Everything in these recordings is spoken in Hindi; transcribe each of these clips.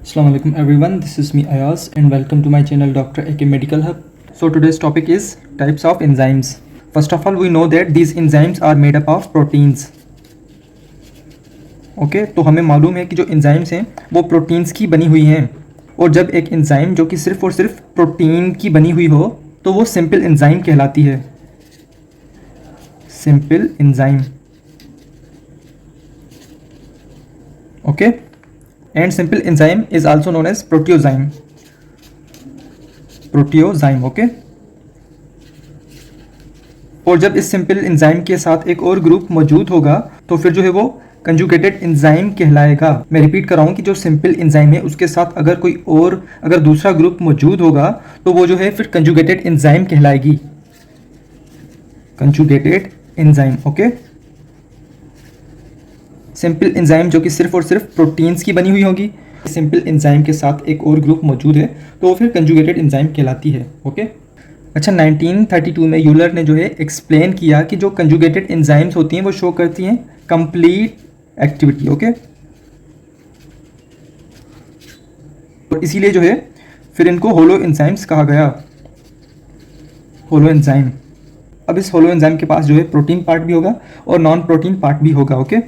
Assalamu alaikum everyone, this is me Ayaz and welcome to my channel Dr. AK Medical Hub. So today's topic is types of enzymes. First of all we know that these enzymes are made up of proteins. Okay तो हमें मालूम है कि जो एंजाइम्स हैं वो प्रोटीन्स की बनी हुई हैं और जब एक एंजाइम जो कि सिर्फ और सिर्फ प्रोटीन की बनी हुई हो तो वो सिंपल एंजाइम कहलाती है. Simple enzyme. Okay and simple enzyme is also known as proteozyme. Okay. और जब इस सिंपल एंजाइम के साथ एक और ग्रुप मौजूद होगा तो फिर जो है वो कंजुगेटेड एंजाइम कहलाएगा. मैं रिपीट कर रहा हूँ कि जो सिंपल एंजाइम है उसके साथ अगर दूसरा ग्रुप मौजूद होगा तो वो जो है फिर कंजुगेटेड एंजाइम कहलाएगी. Conjugated enzyme. Okay. Simple enzyme जो कि सिर्फ और सिर्फ प्रोटीन्स की बनी हुई होगी. सिंपल एंजाइम के साथ एक और ग्रुप मौजूद है तो वो फिर कंजुगेटेड एंजाइम कहलाती है. ओके. अच्छा, 1932 में यूलर ने जो है एक्सप्लेन किया कि जो कंजुगेटेड एंजाइम्स होती हैं वो शो करती हैं कंप्लीट एक्टिविटी. ओके. तो इसीलिए जो है फिर इनको होलो एंजाइम्स कहा गया. Holo enzyme. अब इस होलो एंजाइम के पास जो है प्रोटीन पार्ट भी होगा और नॉन प्रोटीन पार्ट भी होगा. ओके.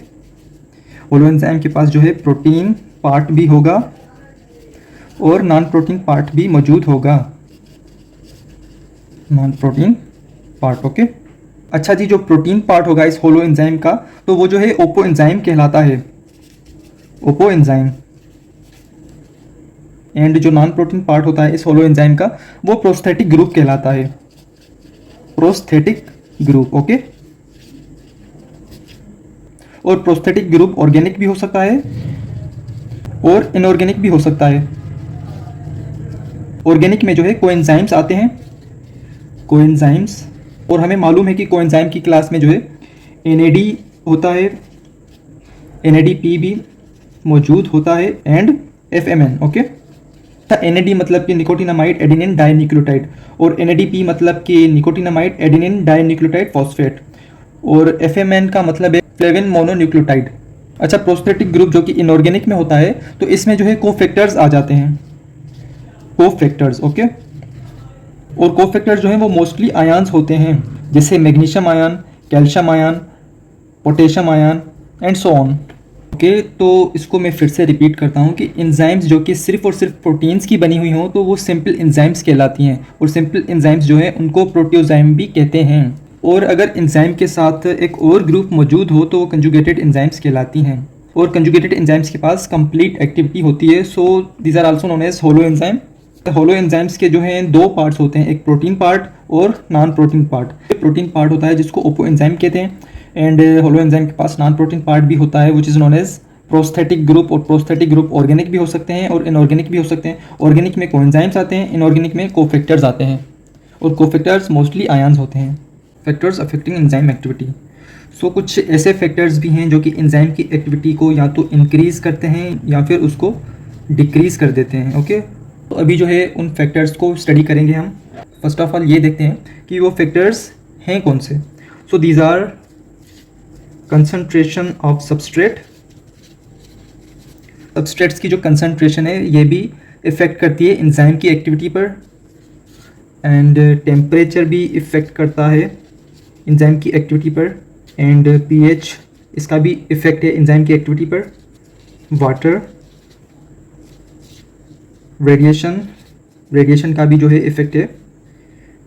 होलो एंजाइम के पास जो है प्रोटीन पार्ट भी होगा और नॉन प्रोटीन पार्ट भी मौजूद होगा. Non protein part. ओके. अच्छा जी, जो प्रोटीन पार्ट होगा इस होलो एंजाइम का तो वो जो है ओपो एंजाइम कहलाता है. Oppo enzyme. एंड जो नॉन प्रोटीन पार्ट होता है इस होलो एंजाइम का वो प्रोस्थेटिक ग्रुप कहलाता है. Prosthetic group. ओके. और प्रोस्थेटिक ग्रुप ऑर्गेनिक भी हो सकता है और इनऑर्गेनिक भी हो सकता है. ऑर्गेनिक में जो है कोएंजाइम्स आते हैं. कोएंजाइम्स. और हमें मालूम है कि कोएंजाइम की क्लास में जो है NAD होता है, NADP भी मौजूद होता है एंड FMN. ओके. NAD मतलब कि निकोटिनामाइड एडेनिन डाइन्यूक्लियोटाइड और NADP मतलब कि निकोटिनामाइड एडेनिन डाइन्यूक्लियोटाइड फॉस्फेट और FMN का मतलब है फ्लेविन मोनोन्यूक्लियोटाइड. अच्छा, प्रोस्थेटिक ग्रुप जो कि इनऑर्गेनिक में होता है तो इसमें जो है कोफैक्टर्स आ जाते हैं. कोफैक्टर्स. ओके. और कोफैक्टर्स जो हैं वो मोस्टली आयंस होते हैं जैसे magnesium ion, calcium ion, potassium ion and so on. Okay. तो इसको मैं फिर से रिपीट करता हूँ कि एंजाइम्स जो कि सिर्फ और सिर्फ प्रोटीन्स की बनी हुई हों तो वो सिंपल एंजाइम्स कहलाती हैं और सिंपल एंजाइम्स जो हैं उनको प्रोटियोजाइम भी कहते हैं. और अगर एंजाइम के साथ एक और ग्रुप मौजूद हो तो वो कंजुगेटेड एंजाइम्स कहलाती हैं और कंजुगेटेड एंजाइम्स के पास कंप्लीट एक्टिविटी होती है. So these are also known as holo enzyme. Holo enzymes के जो हैं दो पार्ट्स होते हैं, एक प्रोटीन पार्ट और non protein part. Protein part होता है जिसको ओपो एंजाइम कहते हैं एंड होलो एंजाइम के पास नॉन प्रोटीन पार्ट भी होता है which is known as prosthetic group. और प्रोस्थेटिक ग्रुप ऑर्गेनिक भी हो सकते हैं और इनऑर्गेनिक भी हो सकते हैं. ऑर्गेनिक में कोएंजाइम्स आते हैं, इनऑर्गेनिक में कोफैक्टर्स आते हैं और कोफैक्टर्स मोस्टली आयंस होते हैं. Factors affecting enzyme activity. So कुछ ऐसे फैक्टर्स भी हैं जो कि एंजाइम की एक्टिविटी को या तो इंक्रीज़ करते हैं या फिर उसको डिक्रीज़ कर देते हैं. ओके. तो अभी जो है उन फैक्टर्स को स्टडी करेंगे हम. फर्स्ट ऑफ ऑल ये देखते हैं कि वो फैक्टर्स हैं कौन से. So these are concentration of substrate. Substrates की जो कंसंट्रेशन है ये भी इफ़ेक्ट करती है एंजाइम की एक्टिविटी पर एंड टेम्परेचर भी इफ़ेक्ट करता है एंजाइम की एक्टिविटी पर एंड pH इसका भी इफ़ेक्ट है एंजाइम की एक्टिविटी पर. वाटर, रेडिएशन का भी जो है इफ़ेक्ट है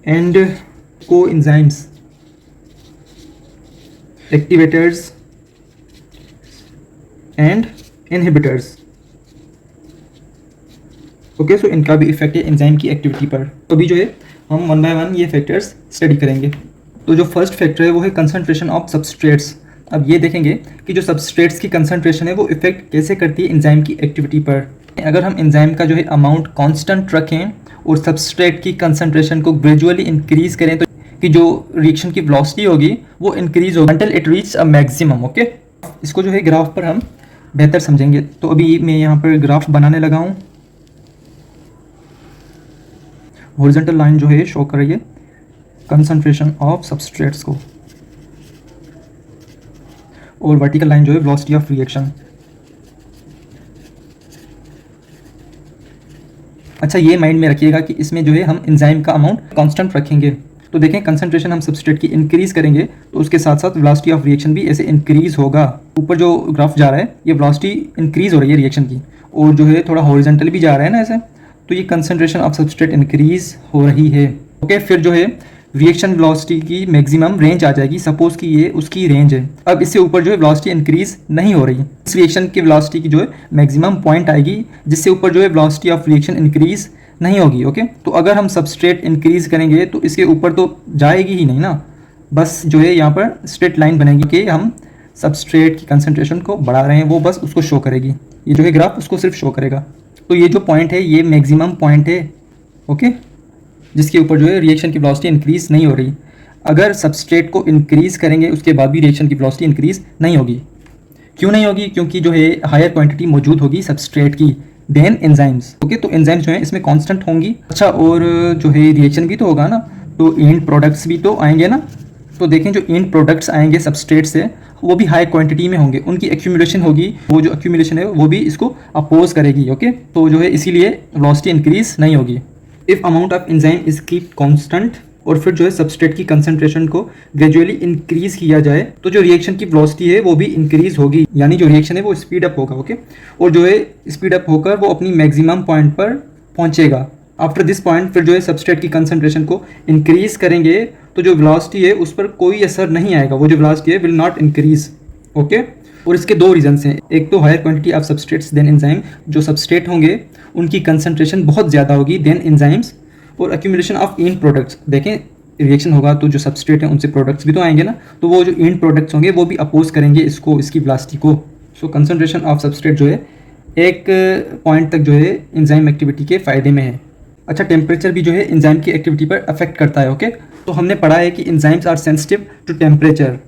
and coenzymes, activators and inhibitors. Okay. So इनका भी इफेक्ट है एंजाइम की एक्टिविटी पर. तो अभी जो है हम वन बाय वन ये फैक्टर्स स्टडी करेंगे. तो जो फर्स्ट फैक्टर है वो है कंसंट्रेशन ऑफ सबस्ट्रेट्स. अब ये देखेंगे कि जो सबस्ट्रेट्स की कंसंट्रेशन है वो इफेक्ट कैसे करती है एंजाइम की एक्टिविटी पर. अगर हम एंजाइम का जो है अमाउंट कांस्टेंट रखें और सबस्ट्रेट की कंसंट्रेशन को ग्रेजुअली इंक्रीज करें तो कि जो रिएक्शन की वेलोसिटी होगी वो इंक्रीज होगी until it reach a maximum. Okay. इसको जो है ग्राफ पर हम बेहतर समझेंगे. तो अभी मैं यहाँ पर ग्राफ बनाने लगा हूँ. हॉरिजॉन्टल लाइन जो है शो कर रही है कंसंट्रेशन ऑफ सबस्ट्रेट्स को और वर्टिकल लाइन जो है वेलोसिटी ऑफ रिएक्शन. अच्छा, ये माइंड में रखिएगा कि इसमें जो है हम एंजाइम का अमाउंट कांस्टेंट रखेंगे। तो देखें, कंसंट्रेशन हम सबस्ट्रेट की इंक्रीज करेंगे तो उसके साथ साथ वेलोसिटी ऑफ रिएक्शन भी ऐसे इंक्रीज होगा। ऊपर जो ग्राफ जा रहा है ये वेलोसिटी इंक्रीज हो रही है रिएक्शन की, और जो है थोड़ा हॉरिजॉन्टली भी जा रहा है ना ऐसे, तो ये कंसंट्रेशन ऑफ सबस्ट्रेट इंक्रीज हो रही है। ओके, फिर जो है रिएक्शन वेलोसिटी की मैक्सिमम रेंज आ जाएगी। सपोज कि ये उसकी रेंज है। अब इससे ऊपर जो है वेलोसिटी इंक्रीज नहीं हो रही। इस रिएक्शन की वेलोसिटी की जो है मैक्सिमम पॉइंट आएगी, जिससे ऊपर जो है वेलोसिटी ऑफ रिएक्शन इंक्रीज नहीं होगी। ओके, तो अगर हम सबस्ट्रेट इंक्रीज करेंगे तो इसके ऊपर तो जाएगी ही नहीं ना, बस जो है यहाँ पर स्ट्रेट लाइन बनेगी कि हम सबस्ट्रेट की कंसंट्रेशन को बढ़ा रहे हैं, वो बस उसको शो करेगी। ये जो है ग्राफ उसको सिर्फ शो करेगा। तो ये जो पॉइंट है ये मैक्सिमम पॉइंट है। ओके, जिसके ऊपर जो है रिएक्शन की वेलोसिटी इंक्रीज नहीं हो रही। अगर सबस्ट्रेट को इंक्रीज करेंगे उसके बाद भी रिएक्शन की वेलोसिटी इंक्रीज नहीं होगी। क्यों नहीं होगी? क्योंकि जो है हायर क्वांटिटी मौजूद होगी सबस्ट्रेट की देन एंजाइम्स। ओके, तो एंजाइम्स जो है इसमें कांस्टेंट होंगी। अच्छा, और जो है रिएक्शन भी तो होगा ना, तो एंड प्रोडक्ट्स भी तो आएंगे ना। तो देखें, जो एंड प्रोडक्ट्स आएंगे सबस्ट्रेट से वो भी हाई क्वांटिटी में होंगे, उनकी एक्यूमुलेशन होगी। वो जो एक्यूमुलेशन है वो भी इसको अपोज करेगी। ओके, तो जो है इसीलिए वेलोसिटी इंक्रीज नहीं होगी। If amount of enzyme is keep constant, और फिर जो है सबस्ट्रेट की कंसंट्रेशन को ग्रेजुअली इंक्रीज किया जाए तो जो रिएक्शन की वेलोसिटी है वो भी इंक्रीज होगी, यानी जो रिएक्शन है वो स्पीड अप होगा। ओके, और जो है स्पीड अप होकर वो अपनी मैक्सिमम पॉइंट पर पहुंचेगा। आफ्टर दिस पॉइंट फिर जो है सबस्ट्रेट की कंसंट्रेशन को इंक्रीज करेंगे तो जो वेलोसिटी है उस पर कोई असर नहीं आएगा, वो जो वेलोसिटी है विल नॉट इंक्रीज। ओके, और इसके दो रीजंस हैं। एक तो higher quantity of substrates than enzyme, जो सबस्ट्रेट होंगे उनकी कंसंट्रेशन बहुत ज़्यादा होगी देन एंजाइम्स, और एक्यूमुलेशन ऑफ एंड प्रोडक्ट्स। देखें, रिएक्शन होगा तो जो सबस्ट्रेट हैं उनसे प्रोडक्ट्स भी तो आएंगे ना, तो वो जो एंड प्रोडक्ट्स होंगे वो भी अपोज करेंगे इसको, इसकी वेलोसिटी को। सो कंसंट्रेशन ऑफ सबस्ट्रेट जो है एक पॉइंट तक जो है एंजाइम एक्टिविटी के फ़ायदे में है। अच्छा, टेम्परेचर भी जो है एंजाइम की एक्टिविटी पर अफेक्ट करता है। ओके, तो हमने पढ़ा है कि enzymes are sensitive to temperature.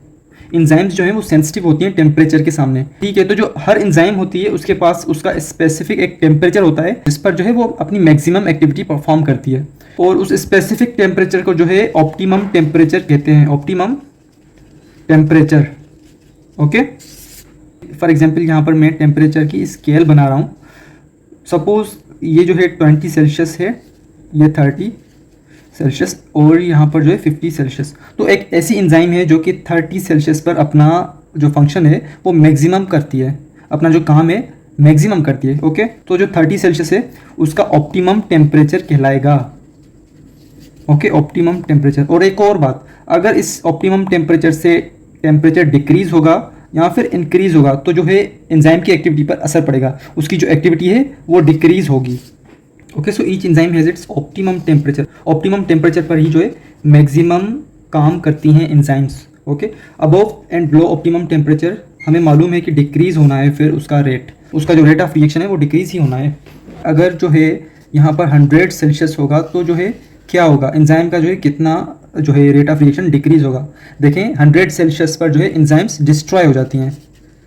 Enzymes जो है वो सेंसिटिव होती हैं टेम्परेचर के सामने। ठीक है, तो जो हर एंजाइम होती है उसके पास उसका स्पेसिफिक एक टेम्परेचर होता है जिस पर जो है वो अपनी मैक्सिमम एक्टिविटी परफॉर्म करती है, और उस स्पेसिफिक टेम्परेचर को जो है ऑप्टिमम टेम्परेचर कहते हैं। Optimum temperature. Okay, for example यहाँ पर मैं टेम्परेचर की स्केल बना रहा हूँ। सपोज ये जो है 20 सेल्सियस है, ये 30 सेल्सियस, और यहाँ पर जो है 50 सेल्सियस। तो एक ऐसी एंजाइम है जो कि 30 सेल्सियस पर अपना जो फंक्शन है वो मैक्सिमम करती है, अपना जो काम है मैक्सिमम करती है। ओके, तो जो 30 सेल्सियस है उसका ऑप्टिमम टेम्परेचर कहलाएगा। Okay, optimum temperature. और एक और बात, अगर इस ऑप्टिमम टेम्परेचर से टेम्परेचर डिक्रीज होगा या फिर इंक्रीज होगा तो जो है एंजाइम की एक्टिविटी पर असर पड़ेगा, उसकी जो एक्टिविटी है वो डिक्रीज होगी। Okay, so each enzyme has its optimum temperature. Optimum temperature पर ही जो है मैक्सिमम काम करती हैं enzymes. Okay, above and below optimum temperature हमें मालूम है कि डिक्रीज होना है, फिर उसका जो रेट ऑफ रिएक्शन है वो डिक्रीज ही होना है। अगर जो है यहाँ पर 100 सेल्सियस होगा तो जो है क्या होगा, एंजाइम का जो है कितना जो है रेट ऑफ रिएक्शन डिक्रीज होगा। देखें, 100 सेल्सियस पर जो है एंजाइम्स डिस्ट्रॉय हो जाती हैं।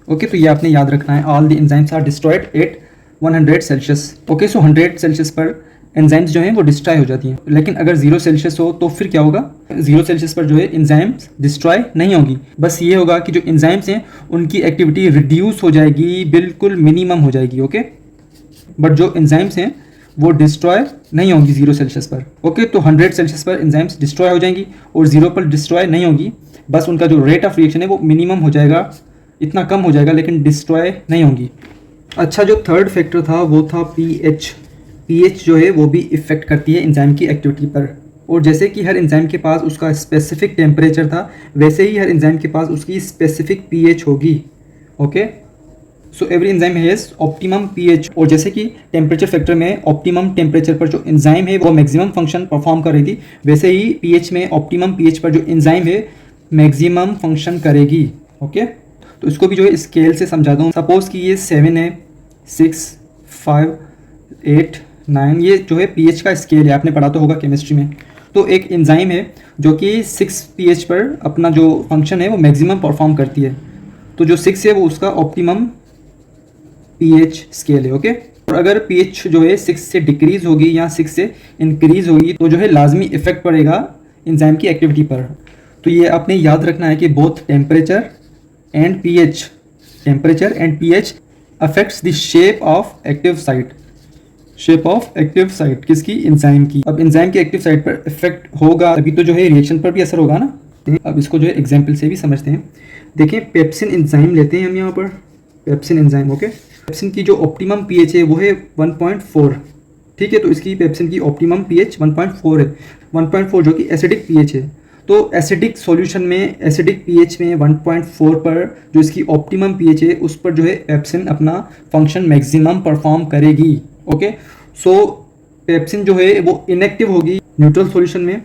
ओके, तो ये आपने याद रखना है, all the enzymes are destroyed at 100 Celsius. Okay, so 100 Celsius पर एंजाइम्स जो हैं वो डिस्ट्रॉय हो जाती हैं। लेकिन अगर 0 सेल्सियस हो तो फिर क्या होगा, 0 सेल्सियस पर जो है एंजाइम्स डिस्ट्रॉय नहीं होगी। बस ये होगा कि जो एंजाइम्स हैं उनकी एक्टिविटी रिड्यूस हो जाएगी, बिल्कुल मिनिमम हो जाएगी। ओके, बट जो एंजाइम्स हैं वो डिस्ट्रॉय नहीं होंगी 0 सेल्सियस पर। ओके, तो 100 सेल्सियस पर एंजाइम्स डिस्ट्रॉय हो जाएंगी और 0 पर डिस्ट्रॉय नहीं होगी। बस उनका जो रेट ऑफ रिएक्शन है वो मिनिमम हो जाएगा, इतना कम हो जाएगा, लेकिन डिस्ट्रॉय नहीं होंगी। अच्छा, जो थर्ड फैक्टर था वो था पीएच। पीएच जो है वो भी इफ़ेक्ट करती है एंजाइम की एक्टिविटी पर। और जैसे कि हर एंजाइम के पास उसका स्पेसिफिक टेम्परेचर था, वैसे ही हर एंजाइम के पास उसकी स्पेसिफिक पीएच होगी। Okay, so every enzyme has optimum pH. और जैसे कि टेम्परेचर फैक्टर में ऑप्टिमम टेम्परेचर पर जो एंजाइम है वो मैक्सिमम फंक्शन परफॉर्म कर रही थी, वैसे ही पीएच में ऑप्टिमम पीएच पर जो एंजाइम है मैक्सिमम फंक्शन करेगी। ओके, तो इसको भी जो है स्केल से समझा दूँ। सपोज कि ये 7 है, 6, 5, 8, 9, ये जो है पीएच का स्केल है, आपने पढ़ा तो होगा केमिस्ट्री में। तो एक एंजाइम है जो कि 6 पीएच पर अपना जो फंक्शन है वो मैक्सिमम परफॉर्म करती है, तो जो 6 है वो उसका ऑप्टिमम पीएच स्केल है। ओके, और अगर पीएच जो है 6 से डिक्रीज होगी या 6 से इंक्रीज होगी तो जो है लाजमी इफेक्ट पड़ेगा एंजाइम की एक्टिविटी पर। तो ये आपने याद रखना है कि both temperature and pH affects the shape of active site. Shape of active site किसकी? एंजाइम की। अब एंजाइम की एक्टिव साइट पर इफेक्ट होगा तभी तो जो है रिएक्शन पर भी असर होगा ना। अब इसको जो है एग्जाम्पल से भी समझते हैं। देखिए पेप्सिन एंजाइम लेते हैं हम यहाँ पर, पेप्सिन एंजाइम। ओके, पेप्सिन की जो ऑप्टिमम पीएच है वो है 1.4। ठीक है, तो इसकी पेप्सिन की ऑप्टिमम पीएच 1.4 है। 1.4 जो कि एसिडिक पीएच है। तो एसिडिक सॉल्यूशन में एसिडिक पीएच में 1.4 पर जो इसकी ऑप्टिमम पीएच है उस पर जो है पेप्सिन अपना फंक्शन मैक्सिमम परफॉर्म करेगी। ओके, सो पेप्सिन जो है वो इनएक्टिव होगी न्यूट्रल सॉल्यूशन में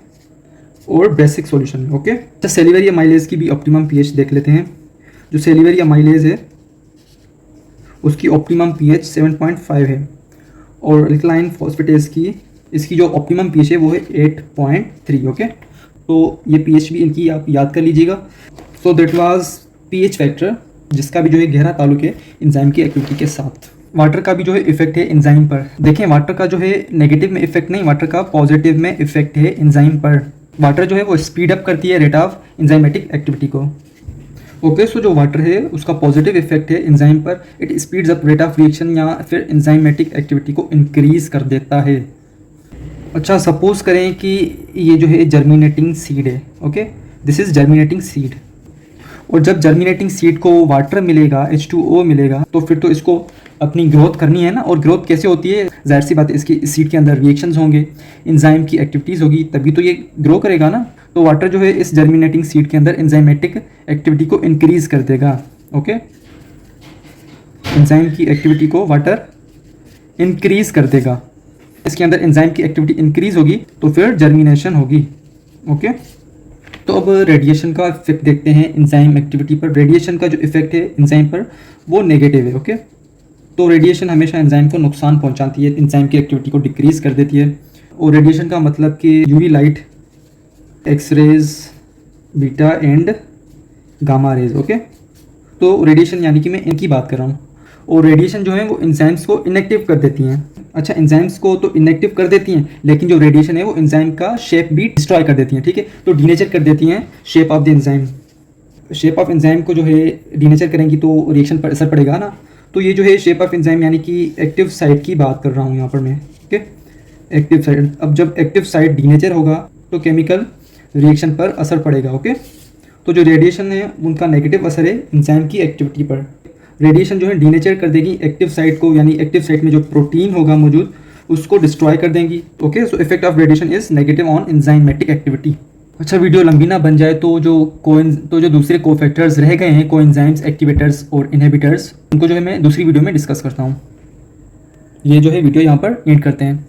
और बेसिक सॉल्यूशन में। ओके, अच्छा सेलिवरी अमाइलेज की भी ऑप्टिमम पीएच देख लेते हैं। जो सेलिवरी अमाइलेज है उसकी ऑप्टिमम पीएच 7.5 है और अल्कलाइन फॉस्फेटेज की इसकी जो ऑप्टिमम पीएच है वो है 8.3। ओके, तो ये पीएच भी इनकी आप याद कर लीजिएगा। So that was pH factor जिसका भी जो है गहरा ताल्लुक है एंजाइम की एक्टिविटी के साथ। वाटर का भी जो है इफेक्ट है एंजाइम पर। देखें वाटर का जो है नेगेटिव में इफेक्ट नहीं, वाटर का पॉजिटिव में इफेक्ट है एंजाइम पर। वाटर जो है वो स्पीड अप करती है रेट ऑफ एंजाइमेटिक एक्टिविटी को। ओके, सो जो वाटर है उसका पॉजिटिव इफेक्ट है एंजाइम पर, it speeds up rate of reaction या फिर एंजाइमेटिक एक्टिविटी को इंक्रीज कर देता है। अच्छा सपोज करें कि ये जो है जर्मिनेटिंग सीड है। Okay, this is germinating seed, और जब जर्मिनेटिंग सीड को वाटर मिलेगा, H2O मिलेगा, तो फिर तो इसको अपनी ग्रोथ करनी है ना। और ग्रोथ कैसे होती है? जाहिर सी बात है इसकी सीड के अंदर रिएक्शंस होंगे, एंजाइम की एक्टिविटीज़ होगी, तभी तो ये ग्रो करेगा ना। तो वाटर जो है इस जर्मिनेटिंग सीड के अंदर एंजाइमेटिक एक्टिविटी को इंक्रीज कर देगा। ओके, एंजाइम की एक्टिविटी को वाटर इंक्रीज कर देगा। इसके अंदर एंजाइम की एक्टिविटी इंक्रीज होगी तो फिर जर्मिनेशन होगी। ओके, तो अब रेडिएशन का इफेक्ट देखते हैं एंजाइम एक्टिविटी पर। रेडिएशन का जो इफेक्ट है एंजाइम पर वो नेगेटिव है। ओके, तो रेडिएशन हमेशा एंजाइम को नुकसान पहुंचाती है, एंजाइम की एक्टिविटी को डिक्रीज कर देती है। और रेडिएशन का मतलब कि UV light, X rays, beta and gamma rays. Okay, तो रेडिएशन यानी कि मैं इनकी बात कर रहा हूँ। और रेडिएशन जो है वो एंजाइम्स को इनएक्टिव कर देती हैं। अच्छा, एंजाइम्स को तो इनएक्टिव कर देती हैं, लेकिन जो रेडिएशन है वो एंजाइम का शेप भी डिस्ट्रॉय कर देती हैं। ठीक है, तो डीनेचर कर देती हैं shape of the enzyme. Shape of enzyme को जो है डीनेचर करेंगी तो रिएक्शन पर असर पड़ेगा ना। तो ये जो है शेप ऑफ एंजाइम यानी कि एक्टिव साइट की बात कर रहा हूँ यहाँ पर मैं। Okay, active site. अब जब एक्टिव साइट डीनेचर होगा तो केमिकल रिएक्शन पर असर पड़ेगा। ओके, तो जो रेडिएशन है उनका नेगेटिव असर है एंजाइम की एक्टिविटी पर। रेडिएशन जो है डीनेचर कर देगी एक्टिव साइट को, यानी एक्टिव साइट में जो प्रोटीन होगा मौजूद उसको डिस्ट्रॉय कर देंगी। Okay, so effect of radiation is negative on enzymatic activity. अच्छा, वीडियो लंबी ना बन जाए तो जो दूसरे कोफैक्टर्स रह गए हैं, कोएंजाइम्स, एक्टिवेटर्स और इनहिबिटर्स, उनको जो है मैं दूसरी वीडियो में डिस्कस करता हूँ। ये जो है वीडियो यहाँ पर एंड करते हैं।